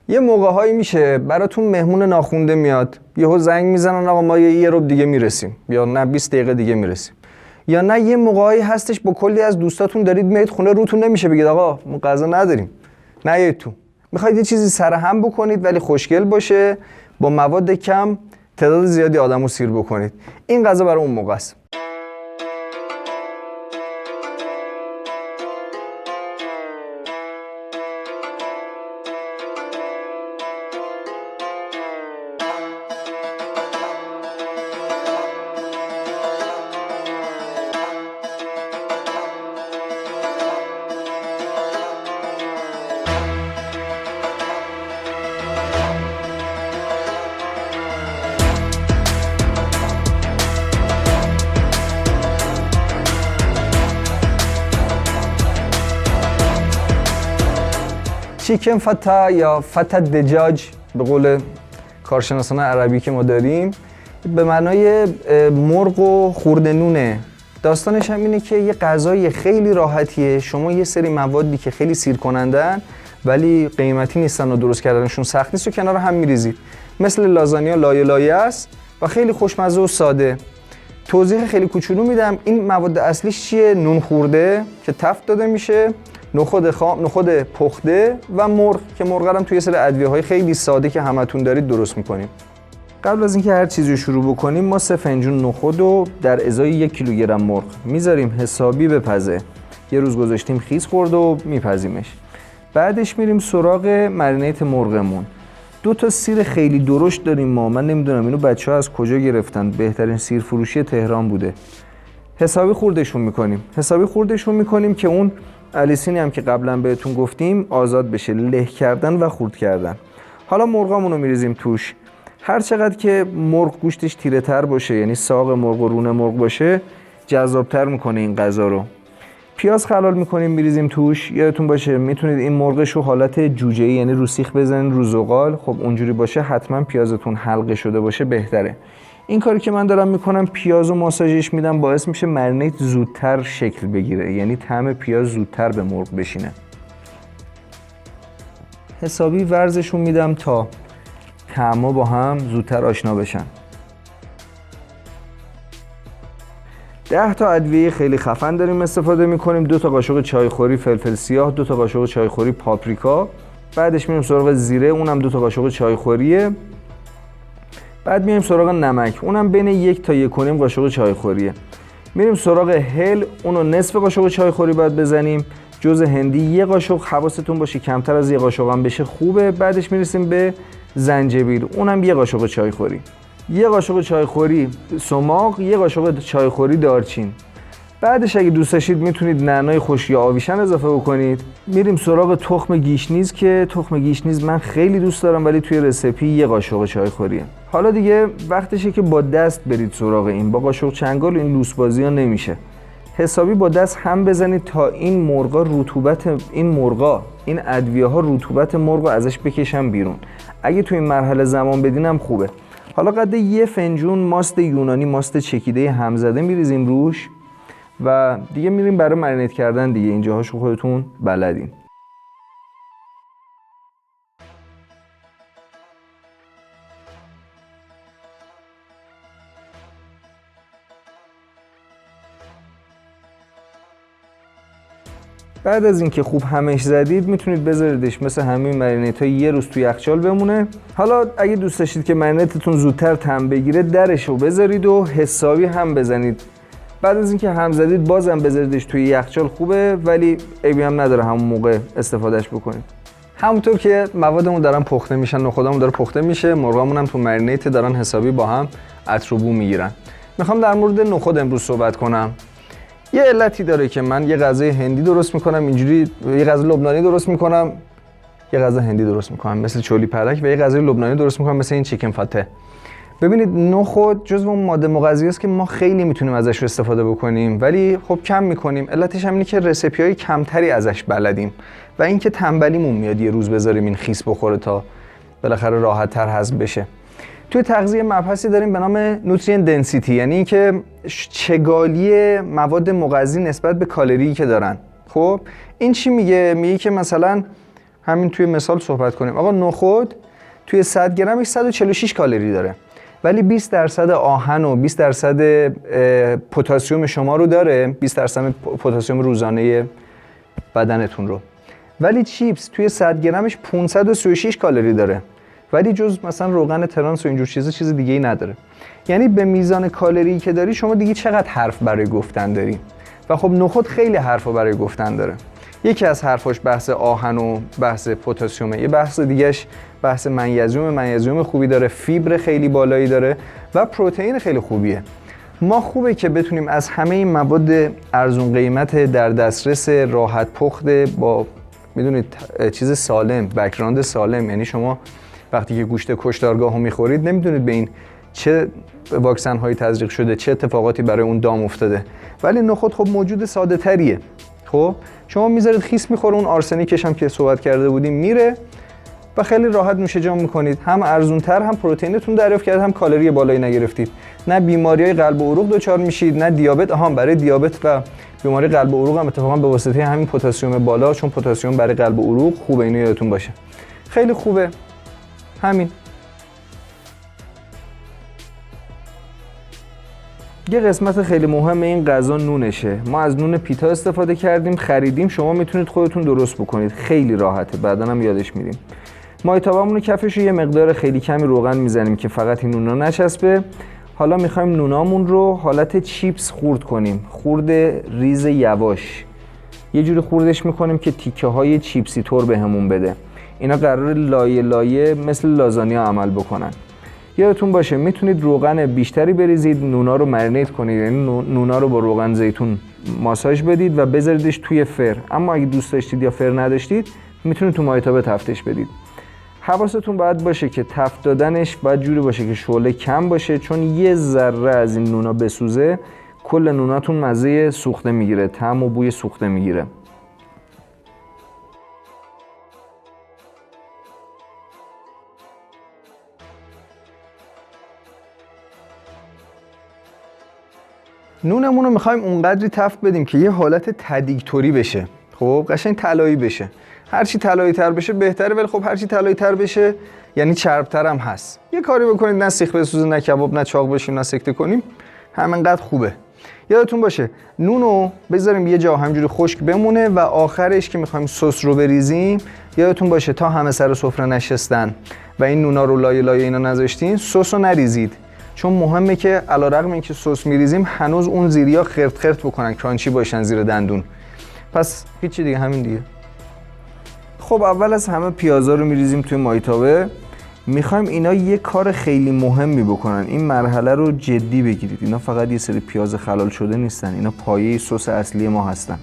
یه موقع‌هایی میشه براتون مهمون ناخونده میاد، یهو زنگ میزنن آقا ما یه ربع دیگه میرسیم، یا نه 20 دقیقه دیگه میرسیم. یا نه یه موقعی هستش با کلی از دوستاتون دارید میید خونه، روتون نمیشه بگید آقا ما غذا نداریم، نیایید تو. میخواید یه چیزی سرهم بکنید ولی خوشگل باشه، با مواد کم تعداد زیادی آدمو سیر بکنید. این غذا برای اون موقع است. چیکن فتا یا فتا دجاج به قول کارشناسان عربی که ما داریم، به معنای مرغ و خورده نونه. داستانش هم اینه که یه غذای خیلی راحتیه، شما یه سری موادی که خیلی سیر کنندن ولی قیمتی نیستن و درست کردنشون سخت نیست و کنار هم میریزید. مثل لازانیا لایه لایه است و خیلی خوشمزه و ساده. توضیح خیلی کوچولو میدم. این مواد اصلیش چیه؟ نون خورده که تفت داده میشه، نخود خام، نخود پخته و مرغ که مرغ هم توی سری ادویه‌های خیلی ساده که همتون دارید درست می‌کنیم. قبل از اینکه هر چیزی رو شروع بکنیم ما 3 فنجون نخود رو در ازای 1 کیلوگرم مرغ میذاریم حسابی بپزه. یه روز گذاشتیم خیس خورد و میپزیمش. بعدش میریم سراغ مرینیت مرغمون. 2 تا سیر خیلی درشت داریم ما. من نمیدونم اینو بچه‌ها از کجا گرفتن. بهترین سیر فروشی تهران بوده. حسابی خوردشون میکنیم که اون الیسینی هم که قبلا بهتون گفتیم آزاد بشه، له کردن و خورد کردن. حالا مرغامون رو میریزیم توش. هر چقدر که مرغ گوشتش تیره تر باشه، یعنی ساق مرغ و رون مرغ باشه، جذابتر میکنه این غذا رو. پیاز خلال میکنیم میریزیم توش. یادتون باشه میتونید این مرغش رو حالت جوجه‌ای یعنی رو سیخ بزنید رو زغال. خب اونجوری باشه حتما پیازتون حلقه شده باشه بهتره. این کاری که من دارم میکنم پیاز و ماساژش میدم، باعث میشه مرینیت زودتر شکل بگیره، یعنی طعم پیاز زودتر به مرغ بشینه. حسابی ورزشون میدم تا طعما با هم زودتر آشنا بشن. 10 تا ادویه خیلی خفن داریم استفاده میکنیم. 2 تا قاشق چایخوری فلفل سیاه، 2 تا قاشق چایخوری پاپریکا. بعدش میریم سراغ زیره، اونم 2 تا قاشق چایخوریه. بعد میریم سراغ نمک، اونم بین 1 تا 1.5 قاشق چایخوریه. میریم سراغ هل، اونو نصف قاشق چایخوری باید بزنیم. جوز هندی 1 قاشق، حواستون باشه کمتر از 1 قاشق هم بشه خوبه. بعدش میرسیم به زنجبیل، اونم 1 قاشق چایخوری. 1 قاشق چایخوری سماق، 1 قاشق چایخوری دارچین. بعدش اگه دوست داشتید میتونید نعنای خشک یا آویشن اضافه بکنید. میریم سراغ تخم گیشنیز که تخم گیشنیز من خیلی دوست دارم ولی توی رسیپی 1 قاشق چایخوریه. حالا دیگه وقتشه که با دست برید سراغ این. با قاشق چنگال این لوس بازی ها نمیشه. حسابی با دست هم بزنید تا این مرغا رطوبت این ادویه ها رطوبت مرغ ازش بکشن بیرون. اگه تو این مرحله زمان بدینم خوبه. حالا قد 1 فنجون ماست یونانی، ماست چکیده همزده میریزیم روش و دیگه میریم برای مرینیت کردن دیگه. اینجاهاشو خودتون بلدین. بعد از اینکه خوب همش زدید میتونید بذاریدش مثل همین مرینیت ها 1 روز توی یخچال بمونه. حالا اگه دوست داشتید که مرینیتتون زودتر طعم بگیره درشو بذارید و حسابی هم بزنید. بعد از اینکه هم زدید بازم بذاریدش توی یخچال خوبه، ولی عیبی هم نداره همون موقع استفادهش بکنید. همونطور که موادمون دارن پخته میشن، نخودمون داره پخته میشه، مرغامون هم تو مرینیت دارن حسابی با هم عطر و بو میگیرن. میخوام در مورد نخود امروز صحبت کنم. یه علتی داره که من یه غذای هندی درست میکنم اینجوری، یه غذای لبنانی درست میکنم، یه غذا هندی درست میکنم مثل چولی پلک و یه غذای لبنانی درست میکنم مثل این چیکن فاته. ببینید نخود جزو اون ماده مغذی است که ما خیلی میتونیم ازش استفاده بکنیم ولی خب کم میکنیم. علتش هم اینه که رسیپی‌های کمتری ازش بلدیم و اینکه تنبلیمون میاد یه روز بذاریم این خیس بخوره تا بالاخره راحت‌تر هضم بشه. توی تغذیه مبحثی داریم به نام نوترین دنسیتی، یعنی اینکه چگالی مواد مغذی نسبت به کالری که دارن. خب این چی میگه؟ میگه که مثلا همین توی مثال صحبت کنیم. آقا نخود توی 100 گرمش 146 کالری داره، ولی 20% آهن و 20% پتاسیم شما رو داره، 20% پتاسیم روزانه بدنتون رو. ولی چیپس توی 100 گرمش 536 کالری داره، ولی جز مثلا روغن ترانس و اینجور چیز دیگه ای نداره. یعنی به میزان کالری که داری شما دیگه چقدر حرف برای گفتن داری. و خب نخود خیلی حرفا برای گفتن داره. یکی از حرفاش بحث آهن و بحث پتاسیمه، یه بحث دیگهش بحث منیزیم خوبی داره، فیبر خیلی بالایی داره و پروتئین خیلی خوبیه. ما خوبه که بتونیم از همه این مواد ارزون قیمت در دسترس، راحت پخت، با میدونید چیز سالم، بک‌گراند سالم، یعنی شما وقتی که گوشت کشتارگاهو میخورید نمیدونید به این چه واکسن هایی تزریق شده، چه اتفاقاتی برای اون دام افتاده. ولی نخود خب موجود ساده تریه. خب شما میذارید خیس میخوره، اون آرسنیکش هم که صحبت کرده بودیم میره و خیلی راحت نوش جان میکنید. هم ارزونتر، هم پروتئینتون دریافت کرد، هم کالری بالایی نگرفتید. نه بیماریهای قلب و عروق دچار میشید، نه دیابت. برای دیابت و بیماری قلب و عروق هم اتفاقا به واسطه همین پتاسیم بالا، چون پتاسیم برای قلب و عروق خوبه، اینو یادتون باشه. خیلی خوبه. همین. یه قسمت خیلی مهم این غذا نونشه. ما از نون پیتا استفاده کردیم، خریدیم، شما میتونید خودتون درست بکنید، خیلی راحته، بعداً هم یادش میدیم. مایتابمون رو کفش رو یه مقدار خیلی کمی روغن میزنیم که فقط این نونا نچسبه. حالا میخوایم نونامون رو حالت چیپس خورد کنیم، خورد ریز یواش، یه جوری خوردش میکنیم که تیکه های چیپسی طور بهمون بده. اینا قرار لایه لایه مثل لازانیا عمل بکنن. یادتون باشه میتونید روغن بیشتری بریزید، نونا رو مرینیت کنید، یعنی نونا رو با روغن زیتون ماساژ بدید و بذاریدش توی فر. اما اگه دوست داشتید یا فر نداشتید میتونید تو مایتابه تفتش بدید. حواستون باید باشه که تفت دادنش باید جوری باشه که شعله کم باشه، چون یه ذره از این نونا بسوزه کل نوناتون مزه سوخته میگیره، طعم و بوی سوخته میگیره. نونمون رو میخوایم اونقدری تفت بدیم که یه حالت تدیگتوری بشه، خب قشنگ طلایی بشه. هرچی طلایی تر بشه بهتره، ولی خب هرچی طلایی تر بشه یعنی چربتر هم هست. یه کاری بکنید نه سیخ بسوزه، نه کباب، نه چاق بشیم، نه سکته کنیم، همینقدر خوبه. یادتون باشه نونو بذاریم یه جا همجوری خشک بمونه و آخرش که میخوایم سس رو بریزیم، یادتون باشه تا همه سر سفره نشستن و این نونا رو لایه لایه اینا نذاشتین، سس رو نریزید، چون مهمه که علیرغم اینکه سس میریزیم هنوز اون زیریا خرت خرت بکنن، کرانچی باشن زیر دندون. پس هیچی دیگه، همین دیگه. خب اول از همه پیازا رو میریزیم توی مایتابه. میخوایم اینا یه کار خیلی مهمی بکنن، این مرحله رو جدی بگیرید. اینا فقط یه سری پیاز خلال شده نیستن، اینا پایه سس اصلی ما هستن،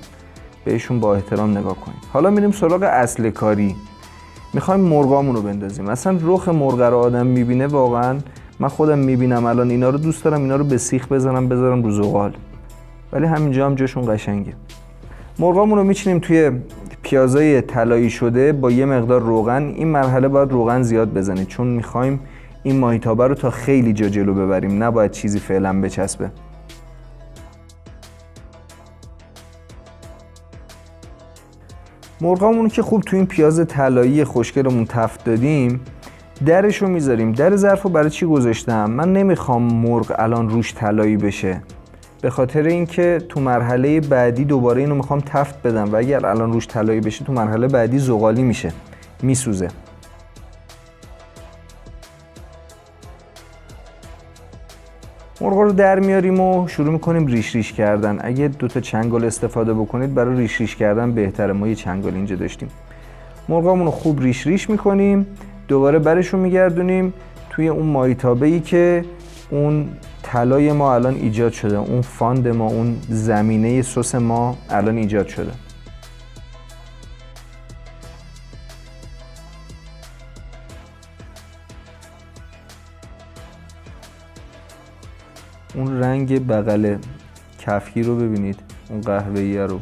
بهشون با احترام نگاه کنید. حالا میریم سراغ اصل کاری. میخوایم مرغامون رو بندازیم. اصلا رخ مرغ رو آدم میبینه، واقعا من خودم میبینم الان اینا رو دوست دارم اینا رو به سیخ بزنم بذارم رو زغال، ولی همینجا هم جاشون قشنگه. مرغامون رو میچینیم توی پیازای طلایی شده با یه مقدار روغن. این مرحله باید روغن زیاد بزنید، چون میخوایم این ماهیتابه رو تا خیلی جا جلو ببریم، نباید چیزی فعلا بچسبه. مرغامون که خوب توی این پیاز طلایی خوشگلمون تفت دادیم، درش رو میذاریم. در ظرف رو برای چی گذاشتم؟ من نمیخوام مرغ الان روش طلایی بشه، به خاطر اینکه تو مرحله بعدی دوباره اینو میخوام تفت بدم و اگر الان روش طلایی بشه تو مرحله بعدی زغالی میشه، میسوزه. مرغ رو در میاریم و شروع میکنیم ریش ریش کردن. اگه دوتا چنگال استفاده بکنید برای ریش ریش کردن بهتره، ما یه چنگال اینجا داشتیم. مرغامون رو خوب ریش ریش میکنیم، دوباره برشون میگردونیم توی اون مایتابه‌ای که اون طلای ما الان ایجاد شده، اون فاند ما، اون زمینه سس ما الان ایجاد شده. اون رنگ بغل کفگیر رو ببینید، اون قهوه‌ایه رو.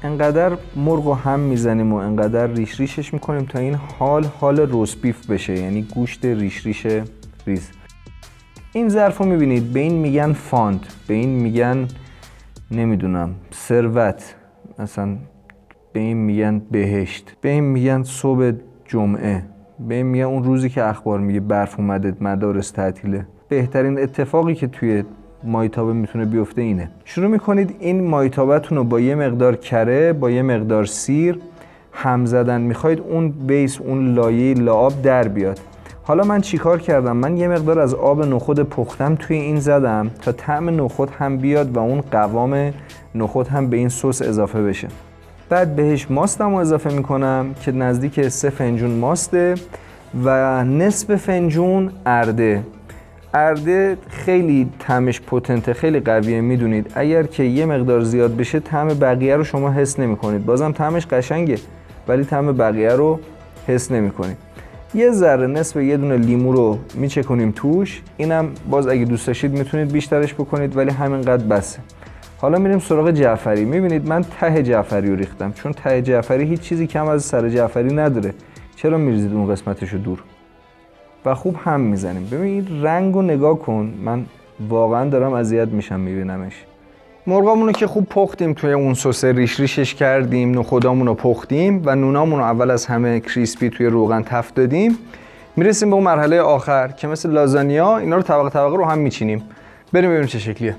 انقدر مرغ رو هم میزنیم و انقدر ریش ریشش میکنیم تا این حال روست بیف بشه، یعنی گوشت ریش ریش ریز. این ظرف رو میبینید، به این میگن فاند، به این میگن نمیدونم ثروت، مثلا به این میگن بهشت، به این میگن صبح جمعه، به این میگن اون روزی که اخبار میگه برف اومده مدارس تعطیله. بهترین اتفاقی که توی مایتابه میتونه بیفته اینه. شروع میکنید این مایتابتون رو با یه مقدار کره، با یه مقدار سیر هم زدن، میخواید اون بیس، اون لایه لعاب در بیاد. حالا من چیکار کردم؟ من یه مقدار از آب نخود پختم توی این زدم تا طعم نخود هم بیاد و اون قوام نخود هم به این سس اضافه بشه. بعد بهش ماستم رو اضافه میکنم که نزدیک 3 فنجون ماسته و نصف فنجون ارده. ارده خیلی طعمش پتنته، خیلی قویه، میدونید اگر که یه مقدار زیاد بشه طعم بقیه رو شما حس نمیکنید. بازم طعمش قشنگه ولی طعم بقیه رو حس نمیکنید. یه ذره نصف یه دونه لیمو رو میچکنیم توش. اینم باز اگه دوست داشتید میتونید بیشترش بکنید ولی همینقدر بسه. حالا میریم سراغ جعفری. میبینید من ته جعفری رو ریختم چون ته جعفری هیچ چیزی کم از سر جعفری نداره. چرا میریزید اون قسمتشو دور؟ و خوب هم میزنیم. ببینید رنگ رو نگاه کن، من واقعا دارم اذیت میشم میبینمش. مرغامون رو که خوب پختیم، توی اون سس ریش ریشش کردیم، نخودامون رو پختیم و نونامون رو اول از همه کریسپی توی روغن تفت دادیم. میرسیم به اون مرحله آخر که مثل لازانیا اینا رو طبقه طبقه رو هم میچینیم. بریم ببینیم چه شکلیه.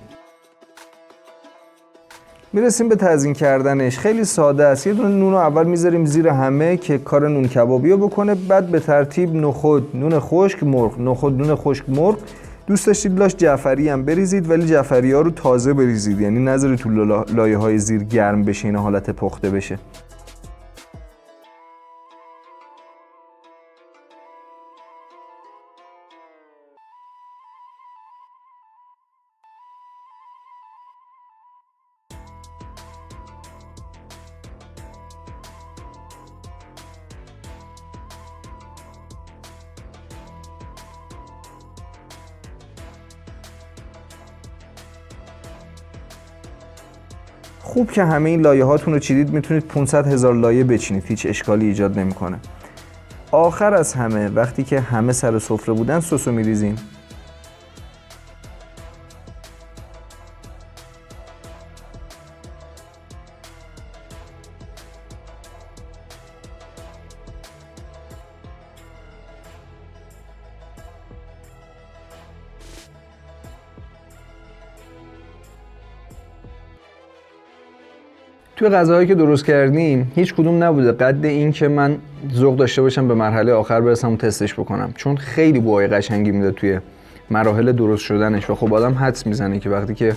میرسیم به تزیین کردنش. خیلی ساده است. یه دونه نون رو اول میذاریم زیر همه که کار نون کبابی رو بکنه. بعد به ترتیب نخود، نون خشک، مرغ، نخود، نون خشک، مرغ. دوست داشتید لاش جعفری هم بریزید ولی جعفری ها رو تازه بریزید، یعنی نذارید تو لایه های زیر گرم بشه، این حالت پخته بشه. خوب که همه این لایه هاتون رو چیدید، میتونید 500,000 لایه بچینید، هیچ اشکالی ایجاد نمیکنه. آخر از همه وقتی که همه سر سفره بودن سس رو میریزین. توی غذاهایی که درست کردیم هیچ کدوم نبوده قد این که من ذوق داشته باشم به مرحله آخر برسم و تستش بکنم، چون خیلی بوهای قشنگی میده توی مراحل درست شدنش. و خب آدم حدس میزنه که وقتی که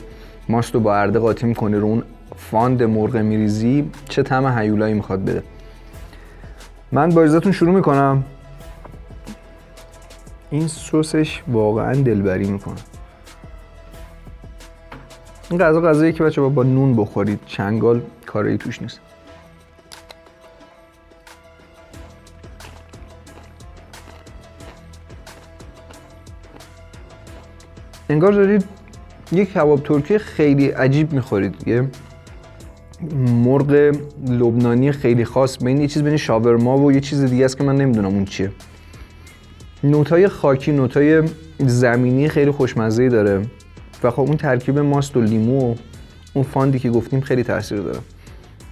ماست رو با ارده قاطی میکنی رو اون فاند مرغ میریزی چه طعم هیولایی میخواد بده. من با اجازهتون شروع میکنم. این سسش واقعا دلبری میکنه. این غذاییه که بچه‌ها با نون بخورید، چنگال کاری توش نیست. انگار دارید یک کباب ترکی خیلی عجیب میخورید، یه مرغ لبنانی خیلی خاص، بین یه چیز بین شاورما و یه چیز دیگه است که من نمیدونم اون چیه. نوتای خاکی، نوتای زمینی خیلی خوشمزه‌ای داره و خب اون ترکیب ماست و لیمو و اون فاندی که گفتیم خیلی تاثیر داره.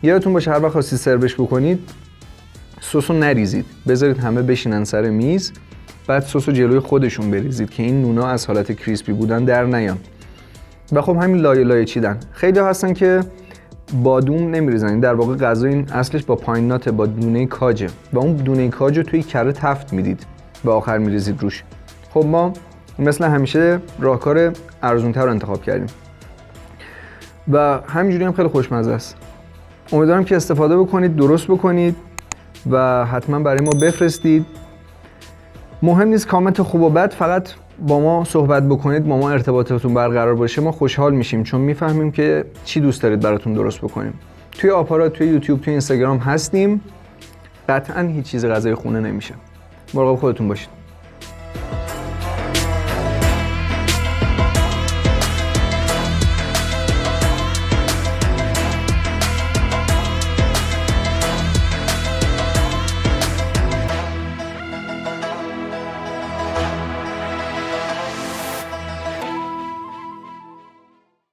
یادتون باشه هر وقت خواستید سروش بکنید سس رو نریزید، بذارید همه بشینن سر میز، بعد سس رو جلوی خودشون بریزید که این نونا از حالت کریسپی بودن در نیان. و خب همین لایه لایه چیدن. خیلی هستن که بادوم نمیریزن، در واقع غذا این اصلش با پاین نات، با دونه کاجه و اون دونه کاج رو توی کره تفت میدید و آخر میریزید روش. خب ما مثل همیشه راهکار ارزون‌تر رو انتخاب کردیم و همینجوری هم خیلی خوشمزه است. امیدوارم که استفاده بکنید، درست بکنید و حتما برای ما بفرستید. مهم نیست کامنت خوب و بد، فقط با ما صحبت بکنید، با ما ارتباطتون برقرار باشه، ما خوشحال میشیم چون میفهمیم که چی دوست دارید براتون درست بکنیم. توی آپارات، توی یوتیوب، توی اینستاگرام هستیم. قطعاً هیچ چیز غذای خونه نمیشه. مراقب خودتون باشید.